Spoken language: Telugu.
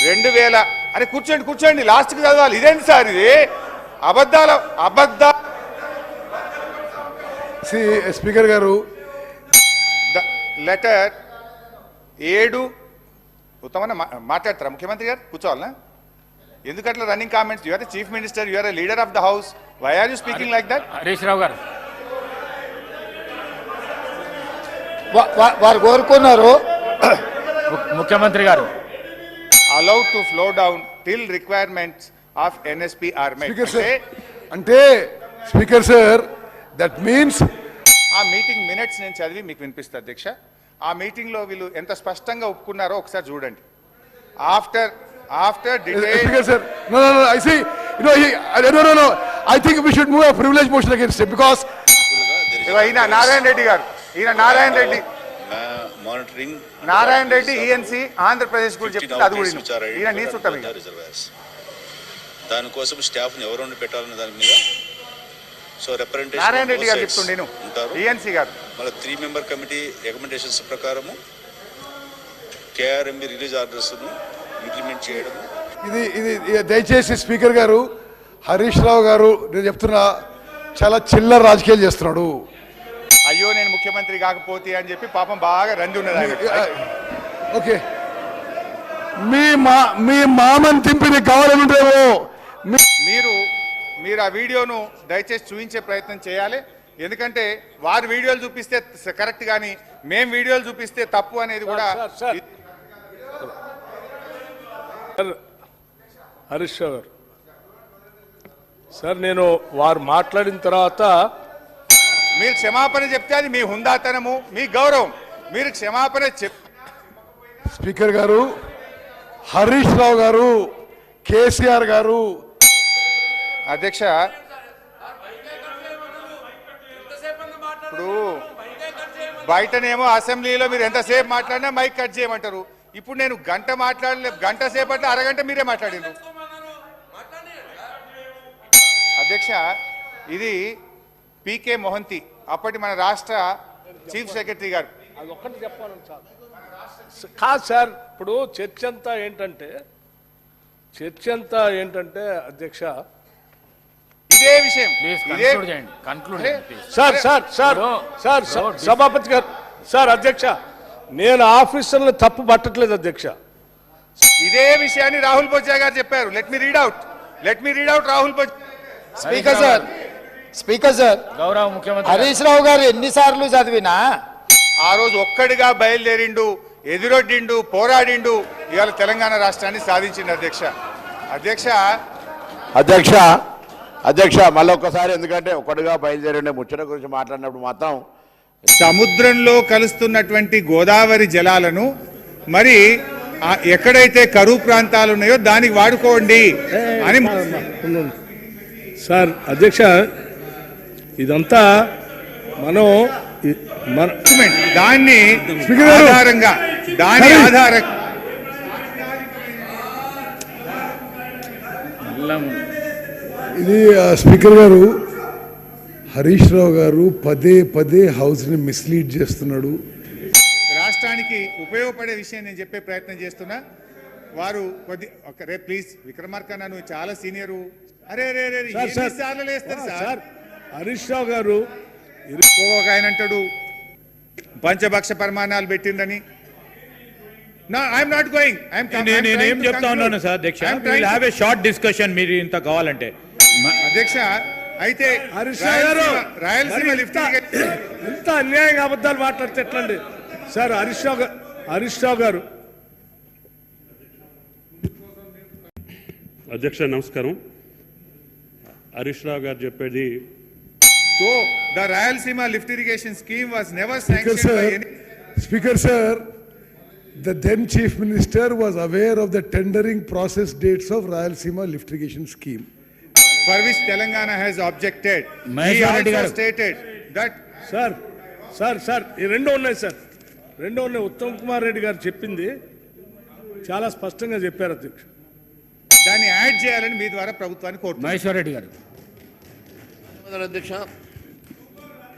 2000 అరే కూర్చోండి కూర్చోండి లాస్ట్కి చదవాలి. ఇదేంటి సార్ ఇది అబద్ధ స్పీకర్ గారు లెటర్ 7 ఉత్తమన్న మాట్లాడతారా ముఖ్యమంత్రి గారు? కూర్చోవాలనా? ఎందుకట్లా running comments? You are the chief minister, you are the leader of the house, why are you speaking like that? Harish Rao గారు వారు కోరుకున్నారు ముఖ్యమంత్రి గారు allowed to flow down till requirements of NSP are met. అంటే స్పీకర్ సార్ దట్ మీన్స్ ఆ మీటింగ్ మినిట్స్ నేను చదివి మీకు వినిపిస్తా అధ్యక్ష. ఆ మీటింగ్ లో వీళ్ళు ఎంత స్పష్టంగా ఒప్పుకున్నారో ఒకసారి చూడండి. After speaker sir I see no I think we should move a privilege motion against him because ఈయన నారాయణ రెడ్డి గారు, ఈయన నారాయణ రెడ్డి ఈఎన్సీ ఆంధ్రప్రదేశ్ గురించి చెప్తే అది కూడా ఈయన నీ చుట్టం. దానికోసం స్టాఫ్ ని ఎవరు పెట్టాలన్న దాని మీద సో రిప్రజెంటేషన్ నారాయణ రెడ్డి గారు చెప్తుండే ఈఎన్సీ గారు మళ్ళీ 3 మెంబర్ కమిటీ రికమెండేషన్స్ ప్రకారము కేఆర్ఎంబి రిలీజ్ ఆర్డర్స్ ఇంప్లిమెంట్ చేయడం. ఇది దయచేసి స్పీకర్ గారు హరీష్ రావు గారు నేను చెప్తున్నా చాలా చిల్లర రాజకీయాలు చేస్తున్నాడు. అయ్యో నేను ముఖ్యమంత్రి కాకపోతే అని చెప్పి పాపం బాగా రండి ఉన్నది. ఓకే మీ మామని తింపిని కావాలనుంటేమో మీరు ఆ వీడియోను దయచేసి చూపించే ప్రయత్నం చేయాలి. ఎందుకంటే వారు వీడియోలు చూపిస్తే కరెక్ట్ కానీ మేము వీడియోలు చూపిస్తే తప్పు అనేది కూడా. హరీష్ రావు గారు సార్ నేను వారు మాట్లాడిన తర్వాత మీరు క్షమాపణ చెప్తే అది మీ హుందాతనము, మీ గౌరవం. మీరు క్షమాపణ స్పీకర్ గారు హరీష్ రావు గారు కేసీఆర్ గారు అధ్యక్ష ఇప్పుడు బయటనేమో అసెంబ్లీలో మీరు ఎంతసేపు మాట్లాడినా మైక్ కట్ చేయమంటారు. ఇప్పుడు నేను గంట సేపట్లో అరగంట మీరే మాట్లాడిండ్రు అధ్యక్ష. ఇది పీకే మొహంతి అప్పటి మన రాష్ట్ర చీఫ్ సెక్రటరీ గారు. అది ఒక్కటి చెప్పాను కాదు సార్. ఇప్పుడు చర్చ అంతా అధ్యక్ష ఇదే విషయం సార్ సభాపతి గారు సార్ అధ్యక్ష నేను ఆఫీసర్లు తప్పు పట్టట్లేదు అధ్యక్ష. ఇదే విషయాన్ని రాహుల్ బొజ్జా గారు చెప్పారు. Let me read out Rahul Bojja. Speaker sir గౌరవ ముఖ్యమంత్రి హరీష్ రావు గారు ఎన్నిసార్లు చదివినా ఆ రోజు ఒక్కడిగా బయలుదేరిండు, ఎదురొడ్డిండు, పోరాడిండు, ఇవాళ తెలంగాణ రాష్ట్రాన్ని సాధించింది అధ్యక్ష మళ్ళీ ఒక్కసారి ఎందుకంటే ఒక్కడిగా బయలుదేరి ముచ్చట గురించి మాట్లాడినప్పుడు మాత్రం సముద్రంలో కలుస్తున్నటువంటి గోదావరి జలాలను మరి ఎక్కడైతే కరువు ప్రాంతాలు ఉన్నాయో దానికి వాడుకోండి అని సార్ అధ్యక్ష ఇదంతా మనం దాని ఆధారంగా ఇది స్పీకర్ గారు హరీష్ రావు గారు పదే హౌస్ ని మిస్లీడ్ చేస్తున్నాడు. రాష్ట్రానికి ఉపయోగపడే విషయం నేను చెప్పే ప్రయత్నం చేస్తున్నా. వారు ప్లీజ్ విక్రమార్క నువ్వు చాలా సీనియరు. సార్ హరీష్ రావు గారు ఒక ఆయన అంటాడు పంచభక్ష పరిమాణాలు పెట్టిందని. నేనేం చెప్తా ఉన్నాను సార్ అధ్యక్ష, హ్యావ్ ఏ షార్ట్ డిస్కషన్ మీరు ఇంత కావాలంటే. అధ్యక్ష అయితే రాయలసీమ లిఫ్ట్ ఎంత అన్యాయంగా అబద్ధాలు మాట్లాడితే ఎట్లండి సార్? హరీష్ రావు గారు అధ్యక్ష నమస్కారం. హరీష్ రావు గారు చెప్పేది So the Rayalaseema lift irrigation scheme was never sanctioned by any. Speaker sir, the then Chief Minister was aware of the tendering process dates of Rayalaseema lift irrigation scheme, for which Telangana has objected. He also stated that. Sir ఈ రెండో ఉన్నాయి ఉత్తమ్ కుమార్ రెడ్డి గారు చెప్పింది చాలా స్పష్టంగా చెప్పారు అధ్యక్ష. దాన్ని యాడ్ చేయాలని మీ ద్వారా ప్రభుత్వాన్ని కోరుతున్నారు. మహేశ్వర్ రెడ్డి గారు అధ్యక్ష